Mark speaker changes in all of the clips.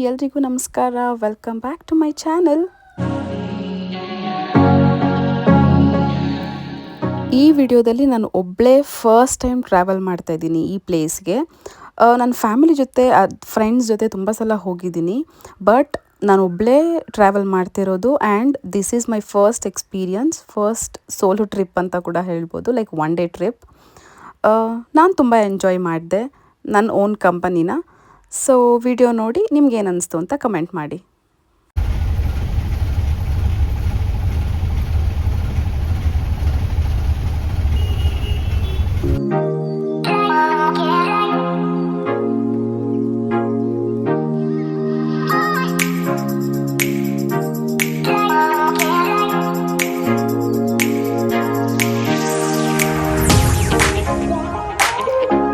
Speaker 1: ಎಲ್ರಿಗೂ ನಮಸ್ಕಾರ. Welcome back to my channel. ಈ ವಿಡಿಯೋದಲ್ಲಿ ನಾನು ಒಬ್ಬಳೇ ಫಸ್ಟ್ ಟೈಮ್ ಟ್ರಾವೆಲ್ ಮಾಡ್ತಾ ಇದ್ದೀನಿ ಈ ಪ್ಲೇಸ್ಗೆ. ನನ್ನ ಫ್ಯಾಮಿಲಿ ಜೊತೆ ಫ್ರೆಂಡ್ಸ್ ಜೊತೆ ತುಂಬ ಸಲ ಹೋಗಿದ್ದೀನಿ, ಬಟ್ ನಾನು ಒಬ್ಬಳೇ ಟ್ರಾವೆಲ್ ಮಾಡ್ತಿರೋದು. And this is my first experience, first solo trip ಅಂತ ಕೂಡ ಹೇಳ್ಬೋದು, ಲೈಕ್ ಒನ್ ಡೇ ಟ್ರಿಪ್. ನಾನು ತುಂಬ ಎಂಜಾಯ್ ಮಾಡಿದೆ ನನ್ನ ಓನ್ ಕಂಪನಿನ. ಸೊ ವಿಡಿಯೋ ನೋಡಿ ನಿಮ್ಗೇನು ಅನ್ನಿಸ್ತು ಅಂತ ಕಮೆಂಟ್ ಮಾಡಿ.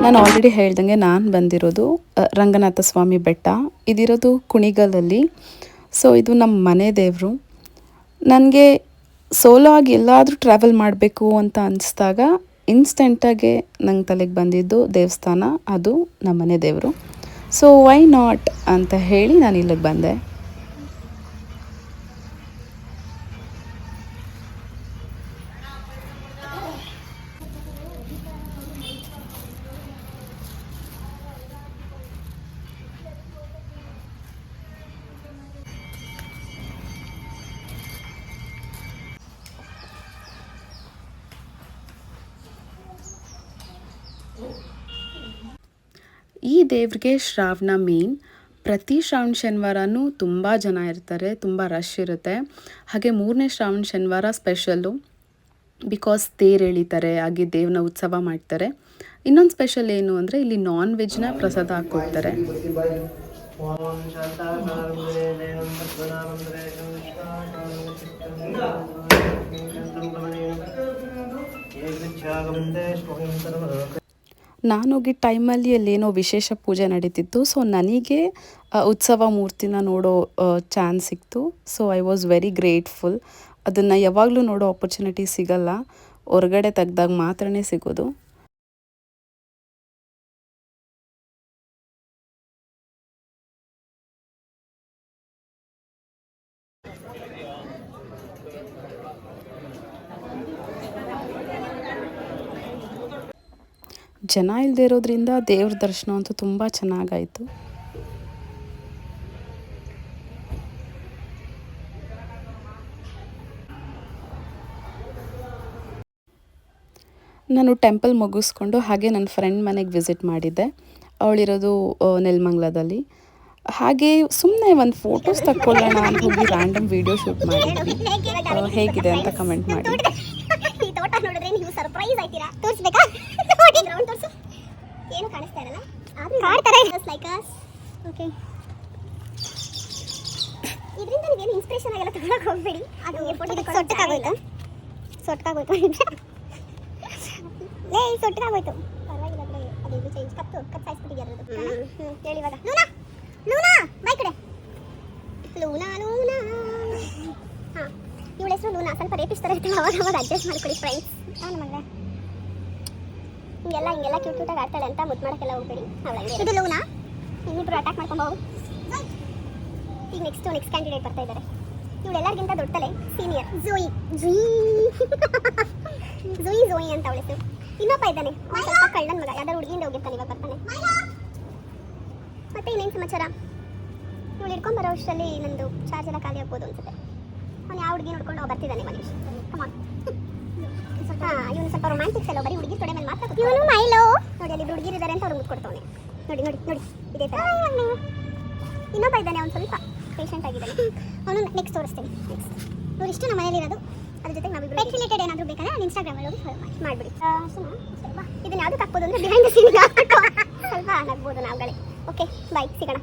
Speaker 1: ನಾನು ಆಲ್ರೆಡಿ ಹೇಳ್ದಂಗೆ ನಾನು ಬಂದಿರೋದು ರಂಗನಾಥ ಸ್ವಾಮಿ ಬೆಟ್ಟ. ಇದಿರೋದು ಕುಣಿಗಲಲ್ಲಿ. ಸೊ ಇದು ನಮ್ಮ ಮನೆ ದೇವರು. ನನಗೆ ಸೋಲೋ ಆಗಿ ಎಲ್ಲಾದರೂ ಟ್ರಾವೆಲ್ ಮಾಡಬೇಕು ಅಂತ ಅನಿಸ್ದಾಗ ಇನ್ಸ್ಟೆಂಟಾಗೆ ನಂಗೆ ತಲೆಗೆ ಬಂದಿದ್ದು ದೇವಸ್ಥಾನ, ಅದು ನಮ್ಮ ಮನೆ ದೇವರು. ಸೊ ವೈ ನಾಟ್ ಅಂತ ಹೇಳಿ ನಾನು ಇಲ್ಲಿಗೆ ಬಂದೆ. ಈ ದೇವ್ರಿಗೆ ಶ್ರಾವಣ ಮೇನ್. ಪ್ರತಿ ಶ್ರಾವಣ ಶನಿವಾರನೂ ತುಂಬ ಜನ ಇರ್ತಾರೆ, ತುಂಬ ರಶ್ ಇರುತ್ತೆ. ಹಾಗೆ 3ನೇ ಶ್ರಾವಣ ಶನಿವಾರ ಸ್ಪೆಷಲ್ಲು, ಬಿಕಾಸ್ ತೇರು ಎಳಿತಾರೆ, ಹಾಗೆ ದೇವ್ರನ್ನ ಉತ್ಸವ ಮಾಡ್ತಾರೆ. ಇನ್ನೊಂದು ಸ್ಪೆಷಲ್ ಏನು ಅಂದರೆ ಇಲ್ಲಿ ನಾನ್ ವೆಜ್ನ ಪ್ರಸಾದ ಹಾಕ್ಕೊಡ್ತಾರೆ. ನಾನೋಗಿದ್ದ ಟೈಮಲ್ಲಿ ಅಲ್ಲೇನೋ ವಿಶೇಷ ಪೂಜೆ ನಡೀತಿತ್ತು. ಸೊ ನನಗೆ ಉತ್ಸವ ಮೂರ್ತಿನ ನೋಡೋ ಚಾನ್ಸ್ ಸಿಕ್ತು. So I was very grateful. ಅದನ್ನು ಯಾವಾಗಲೂ ನೋಡೋ ಆಪರ್ಚುನಿಟಿ ಸಿಗಲ್ಲ, ಹೊರಗಡೆ ತೆಗ್ದಾಗ ಮಾತ್ರನೇ ಸಿಗೋದು. ಜನ ಇಲ್ಲದೆ ಇರೋದ್ರಿಂದ ದೇವ್ರ ದರ್ಶನ ಅಂತೂ ತುಂಬ ಚೆನ್ನಾಗಾಯಿತು. ನಾನು ಟೆಂಪಲ್ ಮುಗಿಸ್ಕೊಂಡು ಹಾಗೆ ನನ್ನ ಫ್ರೆಂಡ್ ಮನೆಗೆ ವಿಸಿಟ್ ಮಾಡಿದ್ದೆ. ಅವಳಿರೋದು ನೆಲಮಂಗಲದಲ್ಲಿ. ಹಾಗೆ ಸುಮ್ಮನೆ ಒಂದು ಫೋಟೋಸ್ ತಕ್ಕೊಳ್ಳೋಣ ಅಂತ ಹೋಗಿ ರ್ಯಾಂಡಮ್ ವಿಡಿಯೋ ಶೂಟ್ ಮಾಡಿದ್ವಿ. ಹೇಗಿದೆ ಅಂತ ಕಮೆಂಟ್ ಮಾಡಿ.
Speaker 2: ನೋಡಿದ್ರೆ ನೀವು ಸರ್ಪ್ರೈಸ್ ಆಯ್ತೀರಾ. ತೋರಿಸ್ಬೇಕಾ? ಗ್ರೌಂಡ್ ತೋರಿಸು. ಏನು ಕಾಣಿಸ್ತಾ ಇರಲ್ಲ, ಕಾಡ್ತಾರೆ ಲೈಕ್ ಅಸ್. ಓಕೆ, ಇದರಿಂದ ನೀವೇನು ಇನ್ಸ್ಪಿರೇಷನ್ ಆಗಿಲ್ಲ ತಗೊಳಕ್ಕೆ ಹೋಗ್ಬೇಡಿ. ಅದು ಸೊಟ್ಟಕ್ಕಾಗೋಯ್ತು ಲೇ, ಸೊಟ್ಟಕ್ಕಾಗೋಯ್ತು. ಪರವಾಗಿಲ್ಲ, ಅದು ಇದು ಚೇಂಜ್ ಕಪ್ ಸಾಯಿಸ್ಬಿಟ್ಟಿದ್ಯಾರ. ಹೇಳಿ ಇವಾಗ. ಲೂನಾ ಬೈ ಕಡೆ. ಲೂನಾ ಹಾಂ, ಇವಳ ಹೆಸರು ಲೂನಾ. ಸ್ವಲ್ಪ ರೇಪಿಸ್ಟ್ ಥರ ಇರ್ತಾಳೆ, ಅವಾಗ ಅಡ್ಜಸ್ಟ್ ಮಾಡ್ಕೊಳ್ಳಿ ಫ್ರೆಂಡ್ಸ್. ನಮಗೆ ಹಿಂಗೆಲ್ಲ ಕ್ಯೂಟಾಗಿ ಆಡ್ತಾಳೆ ಅಂತ ಮುದ್ದು ಮಾಡೋಕ್ಕೆಲ್ಲ ಹೋಗ್ಬೇಡಿ. ಅವಳಂಗೆ ಇದು ಲೂನಾ. ಇನ್ನಿಬ್ರು ಅಟ್ಯಾಕ್ ಮಾಡ್ಕೊಂಡು ಹೋಗು. ಈಗ ನೆಕ್ಸ್ಟ್ ಕ್ಯಾಂಡಿಡೇಟ್ ಬರ್ತಾ ಇದ್ದಾರೆ. ಇವಳೆಲ್ಲರಿಗಿಂತ ದೊಡ್ಡಲೆ ಸೀನಿಯರ್ ಝೋಯಿ ಅಂತ ಅವಳ ಹೆಸರು. ಇನ್ನೊಬ್ಬ ಇದ್ದಾನೆ, ಸ್ವಲ್ಪ ಕಳ್ಳನ ಮಗ, ಯಾವ್ದಾರು ಹುಡುಗಿಯಿಂದ ಹೋಗಿರ್ತಾನೆ, ಇವಾಗ ಬರ್ತಾನೆ. ಮತ್ತೆ ಇನ್ನೇನು ಸಮಾಚಾರ? ಇವಳು ಹಿಡ್ಕೊಂಬರೋ ಅಷ್ಟರಲ್ಲಿ ನಂದು ಚಾರ್ಜ್ ಎಲ್ಲ ಖಾಲಿ ಆಗ್ಬೋದು ಅನ್ಸುತ್ತೆ. ಅವ್ನು ಯಾವ ಹುಡುಗಿ ನೋಡ್ಕೊಂಡು ಬರ್ತಿದ್ದಾನೆ ಮನೆ. ಕಮಾನ್. ಇವನು ಸ್ವಲ್ಪ ರೊಮ್ಯಾಂಟಿಕ್ಸ್ ಎಲ್ಲ, ಬರೀ ಹುಡುಗಿ ತೊಡೆ ಮೇಲೆ ಮಾತ್ರ. ಇವನು ಮೈಲೋ ನೋಡಿ, ಅಲ್ಲಿ ಹುಡುಗಿರಿದ್ದಾರೆ ಅಂತ ಅವ್ರು ಮುಟ್ಕೊಡ್ತಾನೆ. ನೋಡಿ ಇದೇ ಥರ. ಇನ್ನೊಬ್ಬ ಇದ್ದಾನೆ, ಅವ್ನು ಸ್ವಲ್ಪ ಪೇಷಂಟ್ ಆಗಿದ್ದಾನೆ. ಅವನು ನೆಕ್ಸ್ಟ್ ತೋರಿಸ್ತೀನಿ. ಇವ್ರು ಇಷ್ಟು ನಮ್ಮ ಮನೇಲಿ ಇರೋದು. ಅದ್ರ ಜೊತೆಗೆ ನಾವು ಪೆಟ್ ರಿಲೇಟೆಡ್ ಏನಾದರೂ ಬೇಕಾದ್ರೆ ನಾನು ಇನ್ಸ್ಟಾಗ್ರಾಮಲ್ಲಿ ಹೋಗಿ ಮಾಡಿಬಿಡಿ. ಸ್ವಲ್ಪ ಇದನ್ನು ಯಾವುದಕ್ಕೆ ಹಾಕ್ಬೋದು ಅಂದರೆ ಬಿಹೈಂಡ್ ದ ಸೀನ್ ಸ್ವಲ್ಪ ನಗ್ಬೋದು ನಾವುಗಳೇ. ಓಕೆ, ಬಾಯ್, ಸಿಗೋಣ.